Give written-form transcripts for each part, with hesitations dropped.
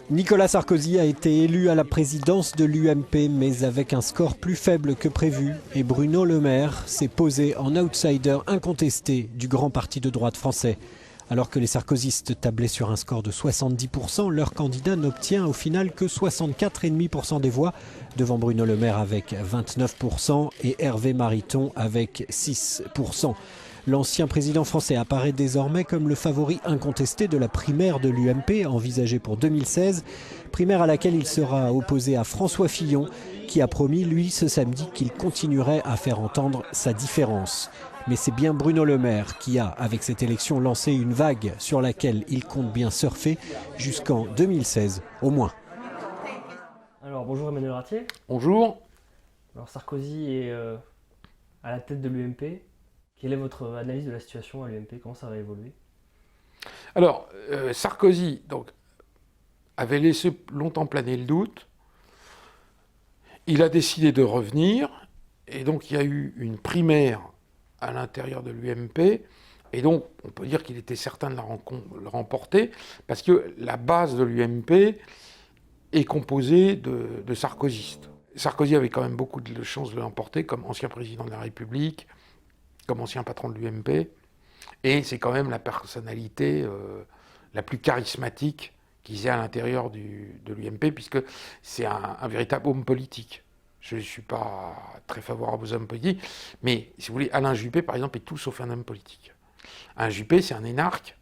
Nicolas Sarkozy a été élu à la présidence de l'UMP, mais avec un score plus faible que prévu. Et Bruno Le Maire s'est posé en outsider incontesté du grand parti de droite français. Alors que les sarkozystes tablaient sur un score de 70%, leur candidat n'obtient au final que 64,5% des voix, devant Bruno Le Maire avec 29% et Hervé Mariton avec 6%. L'ancien président français apparaît désormais comme le favori incontesté de la primaire de l'UMP envisagée pour 2016, primaire à laquelle il sera opposé à François Fillon, qui a promis, lui, ce samedi, qu'il continuerait à faire entendre sa différence. Mais c'est bien Bruno Le Maire qui a, avec cette élection, lancé une vague sur laquelle il compte bien surfer jusqu'en 2016 au moins. Alors bonjour Emmanuel Ratier. Bonjour. Alors Sarkozy est à la tête de l'UMP. Quelle est votre analyse de la situation à l'UMP? Comment ça va évoluer? Alors, Sarkozy avait laissé longtemps planer le doute. Il a décidé de revenir. Et donc, il y a eu une primaire à l'intérieur de l'UMP. Et donc, on peut dire qu'il était certain de le remporter. Parce que la base de l'UMP est composée de sarkozystes. Sarkozy avait quand même beaucoup de chances de l'emporter comme ancien président de la République, comme ancien patron de l'UMP, et c'est quand même la personnalité la plus charismatique qu'ils aient à l'intérieur de l'UMP, puisque c'est un véritable homme politique. Je ne suis pas très favorable aux hommes politiques, mais si vous voulez, Alain Juppé, par exemple, est tout sauf un homme politique. Alain Juppé, c'est un énarque,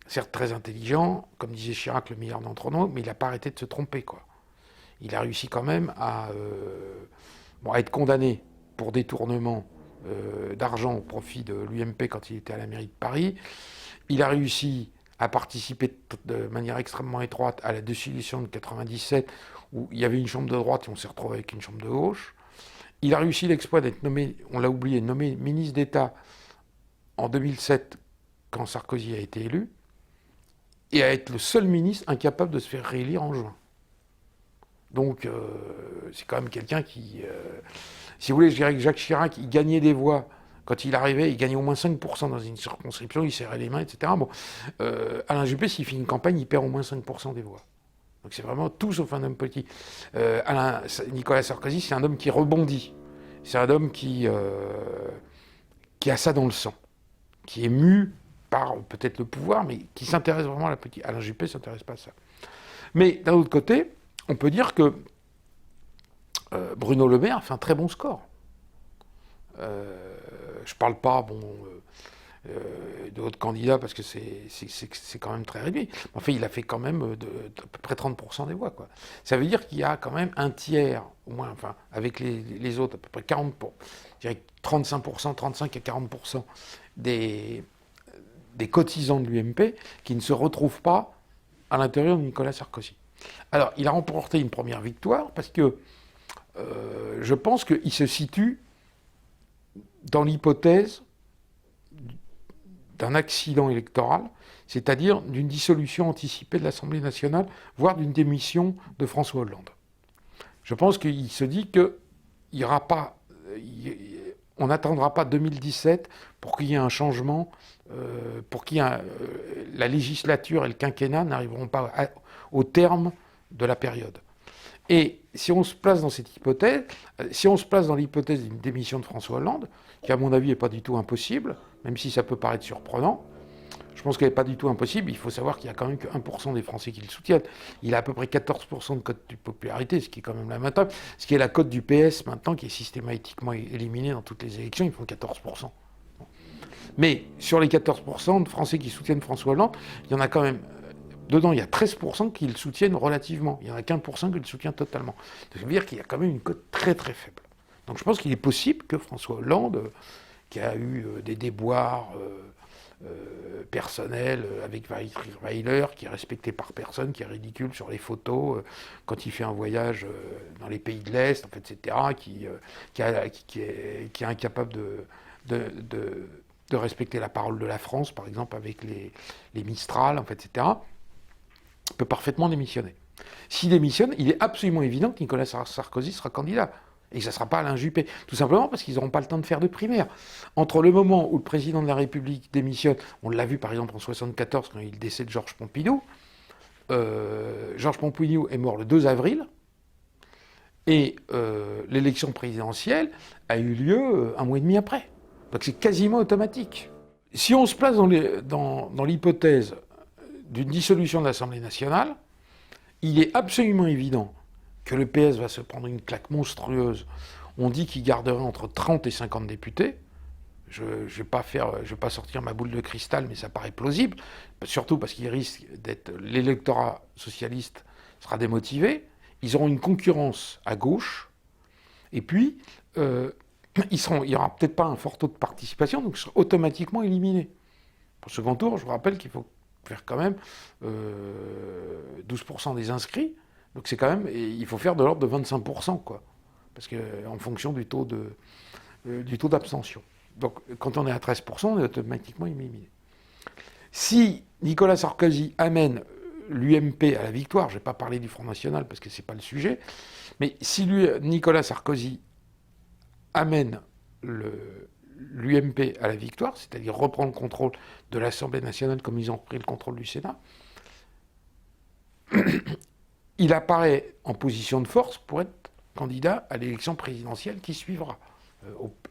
certes très intelligent, comme disait Chirac, le meilleur d'entre nous, mais il n'a pas arrêté de se tromper, quoi. Il a réussi quand même à être condamné pour détournement d'argent au profit de l'UMP quand il était à la mairie de Paris. Il a réussi à participer de manière extrêmement étroite à la dissolution de 97, où il y avait une chambre de droite et on s'est retrouvé avec une chambre de gauche. Il a réussi l'exploit d'être nommé, on l'a oublié, nommé ministre d'État en 2007 quand Sarkozy a été élu, et à être le seul ministre incapable de se faire réélire en juin. Donc c'est quand même quelqu'un qui... si vous voulez, je dirais que Jacques Chirac, il gagnait des voix. Quand il arrivait, il gagnait au moins 5% dans une circonscription, il serrait les mains, etc. Bon, Alain Juppé, s'il fait une campagne, il perd au moins 5% des voix. Donc c'est vraiment tout sauf un homme politique. Nicolas Sarkozy, c'est un homme qui rebondit. C'est un homme qui a ça dans le sang, qui est mu par peut-être le pouvoir, mais qui s'intéresse vraiment à la politique. Alain Juppé ne s'intéresse pas à ça. Mais d'un autre côté, on peut dire que Bruno Le Maire fait un très bon score. Je ne parle pas de votre candidat parce que c'est quand même très réduit. Enfin, il a fait quand même à peu près 30% des voix, quoi. Ça veut dire qu'il y a quand même un tiers, au moins, enfin, avec les autres, à peu près 40%, je dirais 35%, 35 à 40% des cotisants de l'UMP qui ne se retrouvent pas à l'intérieur de Nicolas Sarkozy. Alors, il a remporté une première victoire parce que je pense qu'il se situe dans l'hypothèse d'un accident électoral, c'est-à-dire d'une dissolution anticipée de l'Assemblée nationale, voire d'une démission de François Hollande. Je pense qu'il se dit on n'attendra pas 2017 pour qu'il y ait un changement, la législature et le quinquennat n'arriveront pas au terme de la période. Et si on se place dans cette hypothèse, si on se place dans l'hypothèse d'une démission de François Hollande, qui à mon avis n'est pas du tout impossible, même si ça peut paraître surprenant, je pense qu'elle n'est pas du tout impossible. Il faut savoir qu'il n'y a quand même que 1% des Français qui le soutiennent. Il a à peu près 14% de cote de popularité, ce qui est quand même lamentable. Ce qui est la cote du PS maintenant, qui est systématiquement éliminée dans toutes les élections, ils font 14%. Mais sur les 14% de Français qui soutiennent François Hollande, il y en a quand même... Dedans, il y a 13% qui le soutiennent relativement. Il n'y en a qu'1% qui le soutient totalement. Ça veut dire qu'il y a quand même une cote très très faible. Donc je pense qu'il est possible que François Hollande, qui a eu des déboires personnels avec Weiler, qui est respecté par personne, qui est ridicule sur les photos, quand il fait un voyage dans les pays de l'Est, en fait, etc., qui est incapable de respecter la parole de la France, par exemple, avec les Mistral, en fait, etc., peut parfaitement démissionner. S'il démissionne, il est absolument évident que Nicolas Sarkozy sera candidat. Et que ça ne sera pas Alain Juppé. Tout simplement parce qu'ils n'auront pas le temps de faire de primaire. Entre le moment où le président de la République démissionne, on l'a vu par exemple en 1974 quand il décède Georges Pompidou, Georges Pompidou est mort le 2 avril, et l'élection présidentielle a eu lieu un mois et demi après. Donc c'est quasiment automatique. Si on se place dans l'hypothèse d'une dissolution de l'Assemblée nationale, il est absolument évident que le PS va se prendre une claque monstrueuse. On dit qu'il garderait entre 30 et 50 députés. Je ne vais pas sortir ma boule de cristal, mais ça paraît plausible, surtout parce qu'il risque d'être... L'électorat socialiste sera démotivé, ils auront une concurrence à gauche, et puis il n'y aura peut-être pas un fort taux de participation, donc ils seront automatiquement éliminés. Pour le second tour, je vous rappelle qu'il faut faire quand même 12% des inscrits, donc c'est quand même... Il faut faire de l'ordre de 25%, quoi, parce que en fonction du taux d'abstention. Donc, quand on est à 13%, on est automatiquement éliminé. Si Nicolas Sarkozy amène l'UMP à la victoire, je ne vais pas parler du Front National parce que ce n'est pas le sujet, mais si Nicolas Sarkozy amène l'UMP à la victoire, c'est-à-dire reprend le contrôle de l'Assemblée nationale comme ils ont pris le contrôle du Sénat, il apparaît en position de force pour être candidat à l'élection présidentielle qui suivra,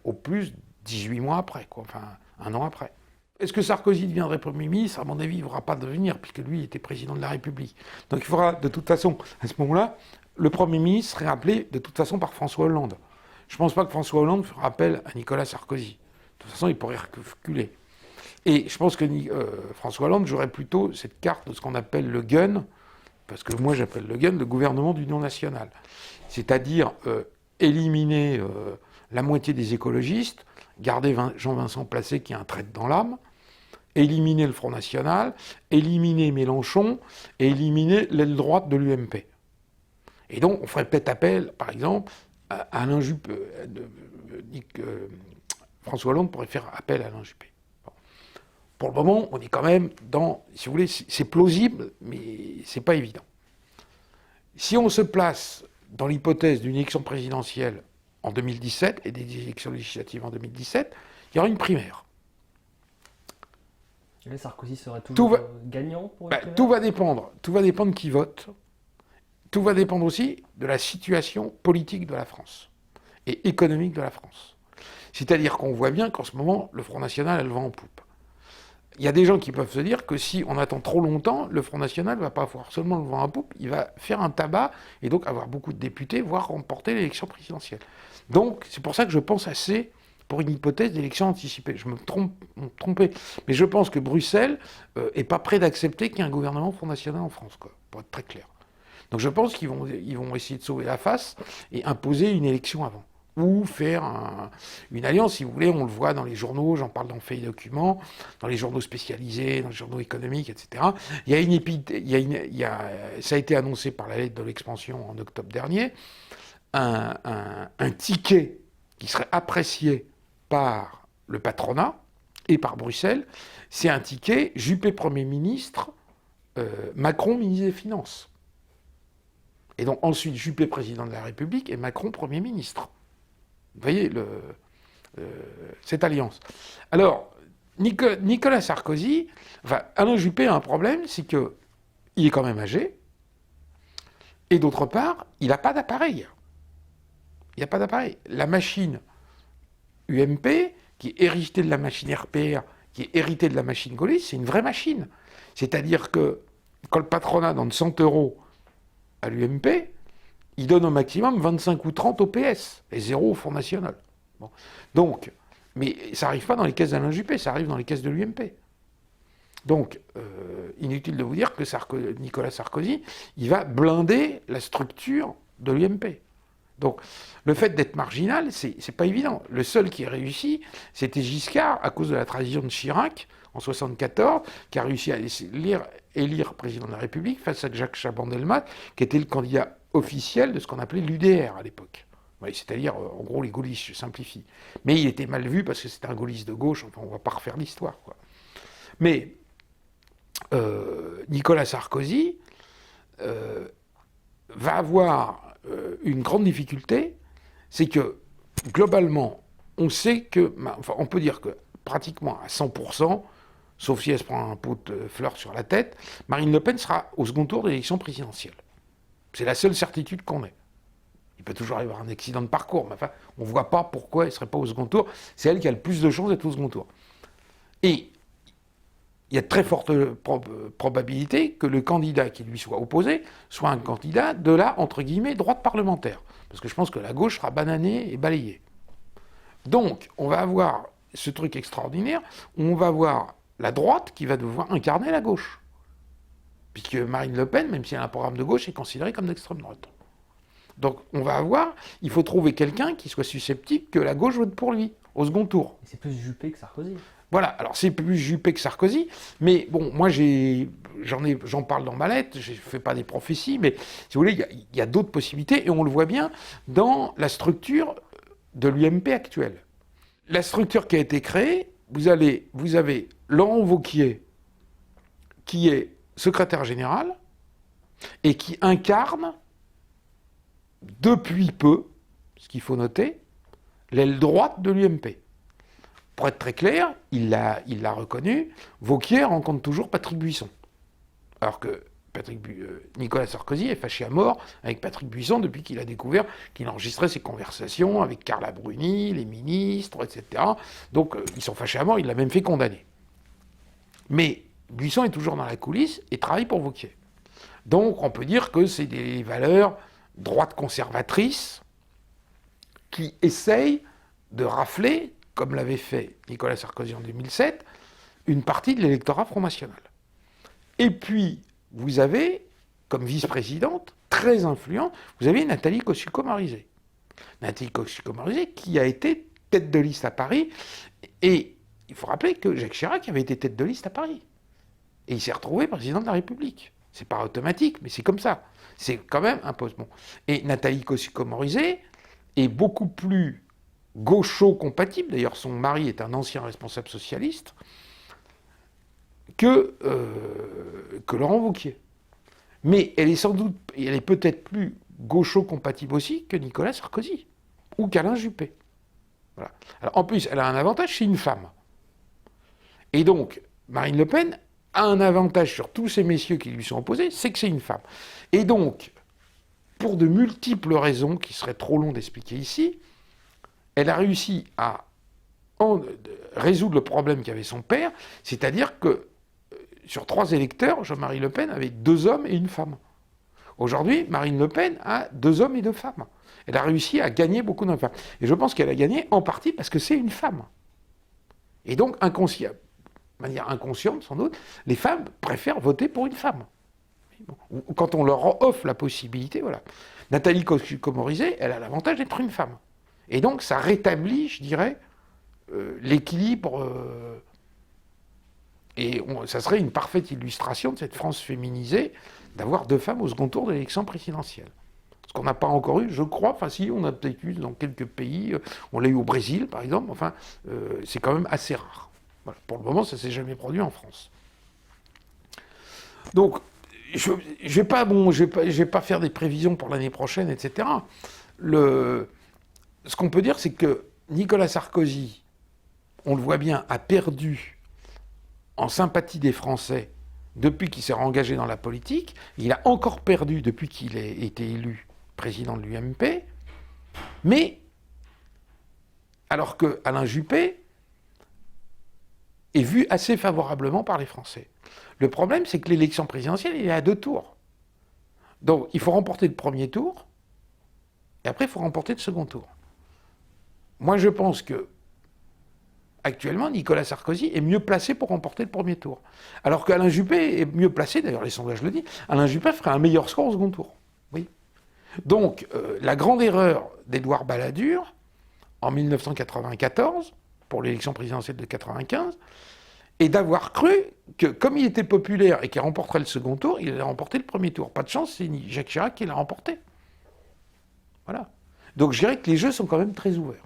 au plus 18 mois après, quoi, enfin un an après. Est-ce que Sarkozy deviendrait Premier ministre? À mon avis, il ne pourra pas devenir, puisque lui était président de la République. Donc il faudra, de toute façon, à ce moment-là, le Premier ministre serait appelé de toute façon par François Hollande. Je ne pense pas que François Hollande fera appel à Nicolas Sarkozy. De toute façon, il pourrait reculer. Et je pense que François Hollande jouerait plutôt cette carte de ce qu'on appelle le gun, parce que moi j'appelle le gun le gouvernement d'union nationale. C'est-à-dire éliminer la moitié des écologistes, garder Jean-Vincent Placé qui a un trait dans l'âme, éliminer le Front National, éliminer Mélenchon et éliminer l'aile droite de l'UMP. Et donc on ferait peut-être appel, par exemple, à Alain Juppé. François Hollande pourrait faire appel à Alain Juppé. Bon. Pour le moment, on est quand même dans, si vous voulez, c'est plausible, mais c'est pas évident. Si on se place dans l'hypothèse d'une élection présidentielle en 2017 et des élections législatives en 2017, il y aura une primaire. Et là, Sarkozy serait toujours gagnant pour une primaire ? Tout va dépendre qui vote. Tout va dépendre aussi de la situation politique de la France et économique de la France. C'est-à-dire qu'on voit bien qu'en ce moment, le Front National a le vent en poupe. Il y a des gens qui peuvent se dire que si on attend trop longtemps, le Front National ne va pas avoir seulement le vent en poupe, il va faire un tabac et donc avoir beaucoup de députés, voire remporter l'élection présidentielle. Donc, c'est pour ça que je pense assez pour une hypothèse d'élection anticipée. Je me trompais. Mais je pense que Bruxelles n'est pas prêt d'accepter qu'il y ait un gouvernement Front National en France, quoi, pour être très clair. Donc je pense qu'ils vont essayer de sauver la face et imposer une élection avant. Ou faire une alliance, si vous voulez, on le voit dans les journaux, j'en parle dans Fait et Documents, dans les journaux spécialisés, dans les journaux économiques, etc. Ça a été annoncé par la lettre de l'expansion en octobre dernier, un ticket qui serait apprécié par le patronat et par Bruxelles, c'est un ticket Juppé Premier ministre, Macron ministre des Finances. Et donc ensuite Juppé président de la République et Macron Premier ministre. Vous voyez cette alliance. Alors, Nicolas Sarkozy, Alain Juppé a un problème, c'est qu'il est quand même âgé, et d'autre part, il n'a pas d'appareil. Il n'y a pas d'appareil. La machine UMP, qui est héritée de la machine RPR, qui est héritée de la machine gaulliste, c'est une vraie machine. C'est-à-dire que quand le patronat donne 100 € à l'UMP, il donne au maximum 25 ou 30 au PS, et 0 au Front National. Bon. Donc, mais ça n'arrive pas dans les caisses d'Alain Juppé, ça arrive dans les caisses de l'UMP. Donc, inutile de vous dire que Nicolas Sarkozy, il va blinder la structure de l'UMP. Donc, le fait d'être marginal, c'est pas évident. Le seul qui a réussi, c'était Giscard, à cause de la trahison de Chirac, en 1974, qui a réussi à élire président de la République face à Jacques Chaban-Delmas, qui était le candidat officiel de ce qu'on appelait l'UDR à l'époque. Oui, c'est-à-dire, en gros, les gaullistes, je simplifie. Mais il était mal vu parce que c'était un gaulliste de gauche, enfin, on ne va pas refaire l'histoire, quoi. Mais Nicolas Sarkozy va avoir une grande difficulté, c'est que, globalement, on sait que, enfin, on peut dire que pratiquement à 100%, sauf si elle se prend un pot de fleurs sur la tête, Marine Le Pen sera au second tour de l'élection présidentielle. C'est la seule certitude qu'on ait. Il peut toujours y avoir un accident de parcours, mais enfin, on ne voit pas pourquoi elle ne serait pas au second tour. C'est elle qui a le plus de chances d'être au second tour. Et il y a de très fortes probabilités que le candidat qui lui soit opposé soit un candidat de la, entre guillemets, droite parlementaire. Parce que je pense que la gauche sera bananée et balayée. Donc, on va avoir ce truc extraordinaire où on va avoir la droite qui va devoir incarner la gauche. Puisque Marine Le Pen, même si elle a un programme de gauche, est considérée comme d'extrême droite. Donc, on va avoir, il faut trouver quelqu'un qui soit susceptible que la gauche vote pour lui, au second tour. Et c'est plus Juppé que Sarkozy. Voilà, alors c'est plus Juppé que Sarkozy, mais bon, moi j'en parle dans ma lettre, je ne fais pas des prophéties, mais si vous voulez, il y a d'autres possibilités, et on le voit bien dans la structure de l'UMP actuelle. La structure qui a été créée, vous avez Laurent Wauquiez, qui est secrétaire général, et qui incarne, depuis peu, ce qu'il faut noter, l'aile droite de l'UMP. Pour être très clair, il l'a reconnu, Wauquiez rencontre toujours Patrick Buisson. Alors que Nicolas Sarkozy est fâché à mort avec Patrick Buisson depuis qu'il a découvert qu'il enregistrait ses conversations avec Carla Bruni, les ministres, etc. Donc ils sont fâchés à mort, il l'a même fait condamner. Mais Buisson est toujours dans la coulisse et travaille pour Wauquiez. Donc on peut dire que c'est des valeurs droites conservatrices qui essayent de rafler, comme l'avait fait Nicolas Sarkozy en 2007, une partie de l'électorat Front National. Et puis, vous avez, comme vice-présidente, très influente, vous avez Nathalie Kosciusko-Morizet. Nathalie Kosciusko-Morizet qui a été tête de liste à Paris, et il faut rappeler que Jacques Chirac avait été tête de liste à Paris. Et il s'est retrouvé président de la République. C'est pas automatique, mais c'est comme ça. C'est quand même un poste. Bon. Et Nathalie Kosciusko-Morizet est beaucoup plus gaucho-compatible, d'ailleurs son mari est un ancien responsable socialiste, que Laurent Wauquiez. Mais elle est peut-être plus gaucho-compatible aussi que Nicolas Sarkozy, ou qu'Alain Juppé. Voilà. Alors, en plus, elle a un avantage, c'est une femme. Et donc, Marine Le Pen a un avantage sur tous ces messieurs qui lui sont opposés, c'est que c'est une femme. Et donc, pour de multiples raisons qui seraient trop longs d'expliquer ici, elle a réussi à résoudre le problème qu'avait son père, c'est-à-dire que sur 3 électeurs, Jean-Marie Le Pen avait 2 hommes et une femme. Aujourd'hui, Marine Le Pen a 2 hommes et 2 femmes. Elle a réussi à gagner beaucoup de femmes. Et je pense qu'elle a gagné en partie parce que c'est une femme. Et donc, de manière inconsciente sans doute, les femmes préfèrent voter pour une femme. Quand on leur offre la possibilité, voilà. Nathalie Kosciusko-Morizet, elle a l'avantage d'être une femme. Et donc, ça rétablit, je dirais, l'équilibre. Ça serait une parfaite illustration de cette France féminisée d'avoir 2 femmes au second tour de l'élection présidentielle. Ce qu'on n'a pas encore eu, je crois, enfin si, on a peut-être eu dans quelques pays, on l'a eu au Brésil, par exemple, enfin, c'est quand même assez rare. Voilà. Pour le moment, ça ne s'est jamais produit en France. Donc, je ne vais pas faire des prévisions pour l'année prochaine, etc. Ce qu'on peut dire, c'est que Nicolas Sarkozy, on le voit bien, a perdu en sympathie des Français depuis qu'il s'est engagé dans la politique. Il a encore perdu depuis qu'il a été élu président de l'UMP. Mais, alors que Alain Juppé est vu assez favorablement par les Français. Le problème, c'est que l'élection présidentielle, elle est à 2 tours. Donc, il faut remporter le premier tour, et après, il faut remporter le second tour. Moi, je pense que, actuellement, Nicolas Sarkozy est mieux placé pour remporter le premier tour. Alors qu'Alain Juppé est mieux placé, d'ailleurs, les sondages le disent, Alain Juppé ferait un meilleur score au second tour. Oui. Donc, la grande erreur d'Édouard Balladur, en 1994, pour l'élection présidentielle de 1995, est d'avoir cru que, comme il était populaire et qu'il remporterait le second tour, il allait remporter le premier tour. Pas de chance, c'est Jacques Chirac qui l'a remporté. Voilà. Donc je dirais que les jeux sont quand même très ouverts.